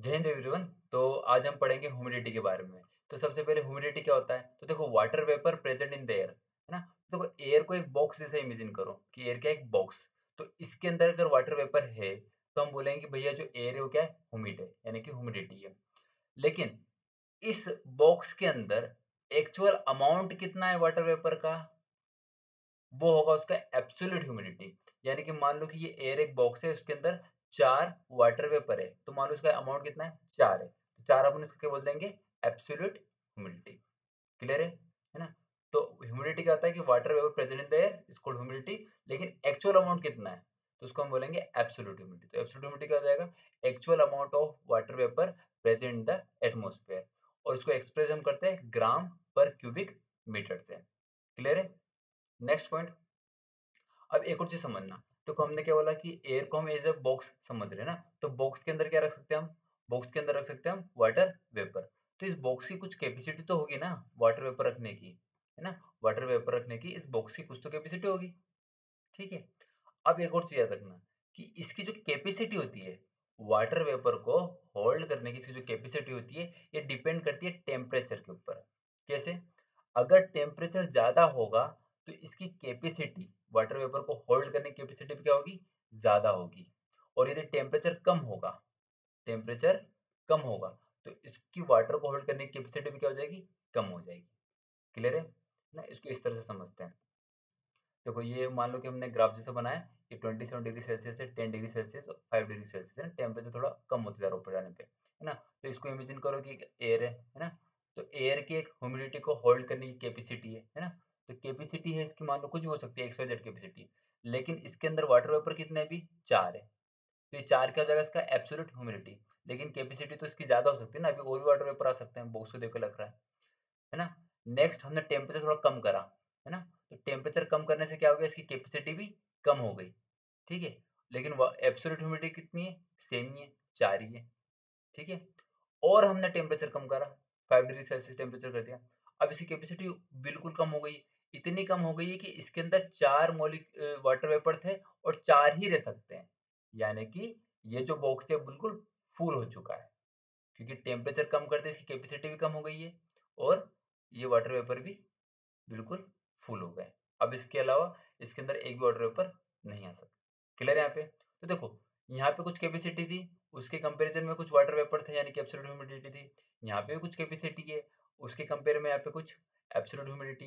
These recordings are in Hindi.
जय हिंद एवरीवन। तो आज हम पढ़ेंगे ह्यूमिडिटी के बारे में। तो सबसे पहले ह्यूमिडिटी क्या होता है? तो देखो, water vapour present in the air, है ना। देखो, एयर को एक बॉक्स जैसा इमेजिन करो कि एयर का एक बॉक्स। तो इसके अंदर अगर वाटर वेपर है तो हम बोलेंगे कि भैया जो एयर है वो क्या है? ह्यूमिड है, यानी कि ह्यूमिडिटी है। लेकिन इस बॉक्स के अंदर एक्चुअल अमाउंट कितना है वाटर वेपर का, वो होगा उसका एब्सोल्यूट ह्यूमिडिटी। यानी कि मान लो कि ये एयर एक बॉक्स है, उसके अंदर 4 वाटर वेपर है, तो मान लो इसका अमाउंट कितना है? 4 है। तो 4 अपन इसको क्या बोल देंगे? Absolute humidity. क्लियर है ना। तो ह्यूमिडिटी क्या होता है कि water vapour present in the air is called humidity. लेकिन एक्चुअल अमाउंट कितना है, तो उसको हम बोलेंगे एब्सोल्यूट ह्यूमिडिटी। तो एब्सोल्यूट ह्यूमिडिटी क्या हो जाएगा? Actual amount of water vapour present in the atmosphere. और इसको एक्सप्रेस हम करते हैं ग्राम पर क्यूबिक मीटर से। क्लियर है। Next point. अब एक और चीज समझना। तो हमने क्या बोला कि एयर को हम एज अ बॉक्स समझ रहे हैं ना। तो बॉक्स के अंदर क्या रख सकते हैं हम? बॉक्स के अंदर रख सकते हैं हम वाटर वेपर। तो इस बॉक्स की कुछ कैपेसिटी तो होगी ना वाटर वेपर रखने की, है ना। वाटर वेपर रखने की इस बॉक्स की कुछ तो कैपेसिटी होगी। ठीक है। अब एक और चीज याद रखना कि इसकी जो कैपेसिटी होती है वाटर वेपर को होल्ड करने की, इसकी जो कैपेसिटी होती है ये डिपेंड करती है टेम्परेचर के ऊपर। कैसे? अगर टेम्परेचर ज्यादा होगा तो इसकी कैपेसिटी, वाटर वेपर को होल्ड करने की कैपेसिटी भी क्या होगी? ज्यादा होगी। और यदि टेम्परेचर कम होगा, टेम्परेचर कम होगा तो इसकी वाटर को होल्ड करने की कैपेसिटी भी क्या हो जाएगी? कम हो जाएगी। क्लियर है ना। इसको इस तरह से समझते हैं। देखो, ये मान लो कि हमने ग्राफ जैसा बनाया। ये 27 डिग्री सेल्सियस है, 10 डिग्री सेल्सियस और 5 डिग्री सेल्सियस है ना। टेम्परेचर थोड़ा कम होता जा रहा है ऊपर जाने पे, है ना। तो इसको इमेजिन करो कि एयर है ना। तो एयर की एक ह्यूमिडिटी को होल्ड करने की कैपेसिटी है ना। तो कैपेसिटी है इसकी, मान लो कुछ भी हो सकती है, XYZ कैपेसिटी। लेकिन इसके अंदर वाटर वेपर कितने भी? 4 है। तो ये 4 क्या हो जाएगा? इसका एब्सोल्यूट ह्यूमिडिटी। लेकिन कैपेसिटी तो इसकी ज्यादा हो सकती है ना, अभी और भी वाटर वेपर आ सकते हैं, बॉक्स को देखो लग रहा है ना। नेक्स्ट हमने टेम्परेचर थोड़ा कम करा, है ना। तो टेम्परेचर कम करने से क्या हो गया? इसकी कैपेसिटी भी कम हो गई। ठीक है। लेकिन एब्सोल्यूट ह्यूमिडिटी कितनी है? सेम ही है, 4 ही है। ठीक है। और हमने टेम्परेचर कम करा, 5 डिग्री सेल्सियस टेम्परेचर कर दिया। अब इसकी कैपेसिटी बिल्कुल कम हो गई। इतनी कम हो गई है कि इसके अंदर 4 मॉलिक वाटर वेपर थे और 4 ही रह सकते हैं। यानी कि ये जो बॉक्स है बिल्कुल फुल हो चुका है, क्योंकि टेम्परेचर कम करते इसकी कैपेसिटी भी कम हो गई है और ये वाटर वेपर भी बिल्कुल फुल हो गए। अब इसके अलावा इसके अंदर एक भी वाटर वेपर नहीं आ सकता। क्लियर है यहाँ पे? तो देखो, यहाँ पे कुछ कैपेसिटी थी, उसके कंपैरिजन में कुछ वाटर वेपर थे, यानी कि एब्सोल्यूट ह्यूमिडिटी थी। यहाँ पे भी कुछ कैपेसिटी है, उसके कंपेयर में यहाँ पे कुछ एब्सोल्यूट ह्यूमिडिटी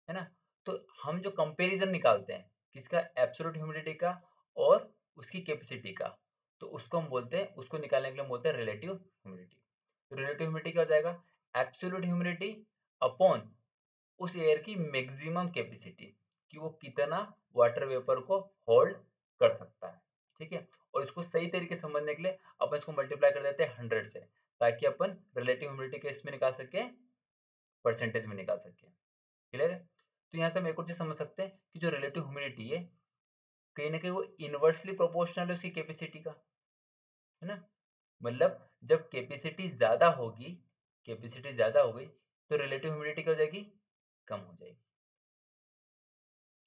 है ना। तो हम जो कंपैरिजन निकालते हैं किसका? एब्सोल्यूट ह्यूमिडिटी का और उसकी कैपेसिटी का, तो उसको हम बोलते हैं, उसको निकालने के लिए हम बोलते हैं रिलेटिव ह्यूमिडिटी। तो रिलेटिव ह्यूमिडिटी क्या हो जाएगा? एब्सोल्यूट ह्यूमिडिटी अपॉन उस एयर की मैक्सिमम कैपेसिटी, कि वो कितना वाटर वेपर को होल्ड कर सकता है। ठीक है। और इसको सही तरीके से समझने के लिए अपन इसको मल्टीप्लाई कर देते हैं 100 से, ताकि अपन रिलेटिव ह्यूमिडिटी के इसमें निकाल सके, परसेंटेज में निकाल सके। क्लियर है। तो यहाँ से हम एक और चीज समझ सकते हैं कि जो रिलेटिव ह्यूमिडिटी है कहीं ना कहीं वो इनवर्सली प्रोपोर्शनल है उसकी कैपेसिटी का, है ना। मतलब जब कैपेसिटी ज्यादा होगी, कैपेसिटी ज्यादा हो गई तो रिलेटिव ह्यूमिडिटी क्या हो जाएगी? कम हो जाएगी।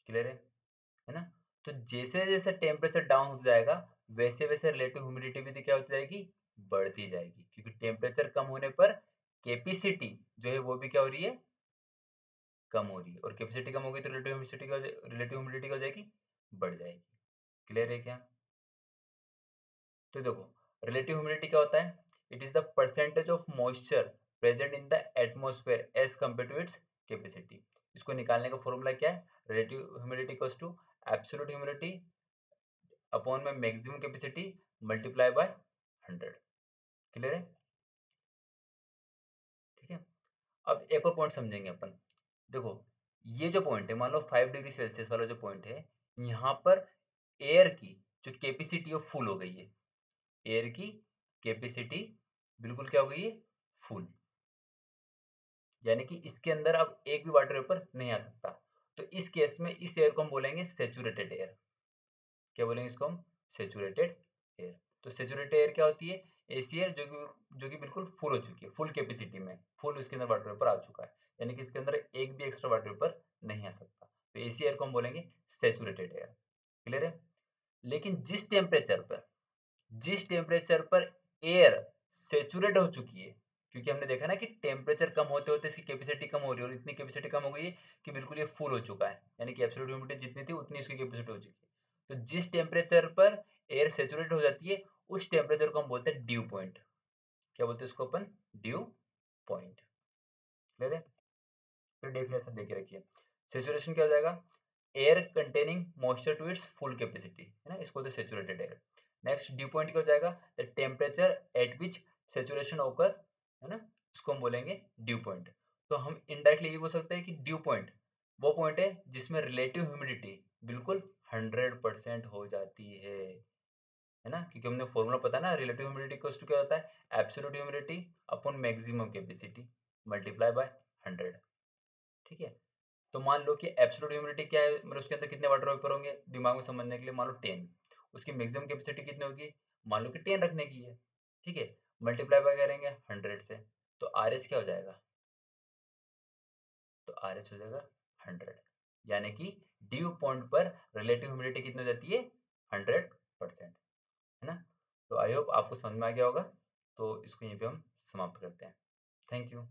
क्लियर है ना। तो जैसे जैसे टेम्परेचर डाउन होता जाएगा वैसे वैसे रिलेटिव ह्यूमिडिटी भी क्या होती जाएगी? बढ़ती जाएगी, क्योंकि टेम्परेचर कम होने पर कैपेसिटी जो है वो भी क्या हो रही है? कम हो रही है। और कैपेसिटी कम होगी तो रिलेटिव ह्यूमिडिटी हो जाएगी? बढ़ जाएगी। क्लियर है क्या? तो देखो, रिलेटिव ह्यूमिडिटी क्या होता है? It is the percentage of moisture present in the atmosphere as compared to its capacity. इसको निकालने का फॉर्मूला क्या है? Relative humidity equals to absolute humidity upon में maximum capacity multiply by 100। Clear है? ठीक है। अब एक और पॉइंट समझेंगे अपन। देखो, ये जो पॉइंट है, मान लो 5 डिग्री सेल्सियस वाला जो पॉइंट है, यहाँ पर एयर की जो कैपेसिटी है फुल हो गई है। एयर की कैपेसिटी बिल्कुल क्या हो गई है? फुल। यानी कि इसके अंदर अब एक भी वाटर वेपर नहीं आ सकता। तो इस केस में इस एयर को हम बोलेंगे सेचुरेटेड एयर। क्या बोलेंगे इसको हम? Saturated air. तो सेचुरेटेड एयर क्या होती है? ऐसी एयर जो कि बिल्कुल फुल हो चुकी है, फुल कैपेसिटी में, फुल उसके अंदर वाटर वेपर आ चुका है। यानी कि इसके अंदर एक भी एक्स्ट्रा वाटर वेपर नहीं आ सकता। तो ऐसी एयर को हम बोलेंगे सेचुरेटेड एयर। क्लियर है। लेकिन जिस टेम्परेचर पर एयर सेचुरेट हो चुकी है, क्योंकि हमने देखा ना कि टेम्परेचर कम होते होते इसकी कैपेसिटी कम हो रही है, और इतनी कैपेसिटी कम हो गई है कि बिल्कुल ये फुल हो चुका है, यानी कि एब्सोल्यूट ह्यूमिडिटी जितनी थी उतनी इसकी कैपेसिटी हो चुकी है। तो जिस टेम्परेचर पर एयर सेचुरेट हो जाती है उस टेम्परेचर को हम बोलते हैं ड्यू पॉइंट। क्या बोलते हैं उसको अपन? Due point. क्लियर है? फिर डेफिनेशन देके रखिए। सेचुरेशन क्या हो जाएगा? Air containing moisture to its full capacity, है ना, इसको तो saturated air. Next dew point क्या हो जाएगा? The temperature at which saturation occur, है ना, उसको हम बोलेंगे ड्यू पॉइंट। तो हम इनडायरेक्टली ये बोल सकते हैं कि ड्यू पॉइंट वो पॉइंट है जिसमें रिलेटिव ह्यूमिडिटी बिल्कुल 100% हो जाती है ना, क्योंकि हमने फॉर्मूला पता है ना, रिलेटिव ह्यूमिडिटी इक्वल्स टू क्या होता है? Absolute humidity upon maximum capacity multiply by 100। ठीक है? तो मान लो कि एब्सोल्यूट ह्यूमिडिटी क्या है, मतलब उसके अंदर कितने वाटर वेपर होंगे दिमाग में समझने के लिए, मान लो 10। उसकी मैक्सिमम कैपेसिटी कितनी होगी? मान लो कि 10 रखने की है। ठीक है? मल्टीप्लाई बाय करेंगे 100 से, तो आर एच क्या हो जाएगा? तो आर एच हो जाएगा 100, यानी कि ड्यू पॉइंट पर रिलेटिव ह्यूमिडिटी कितनी हो जाती है? 100%, है ना। तो आई होप आपको समझ में आ गया होगा। तो इसको यहीं पे हम समाप्त करते हैं। Thank you.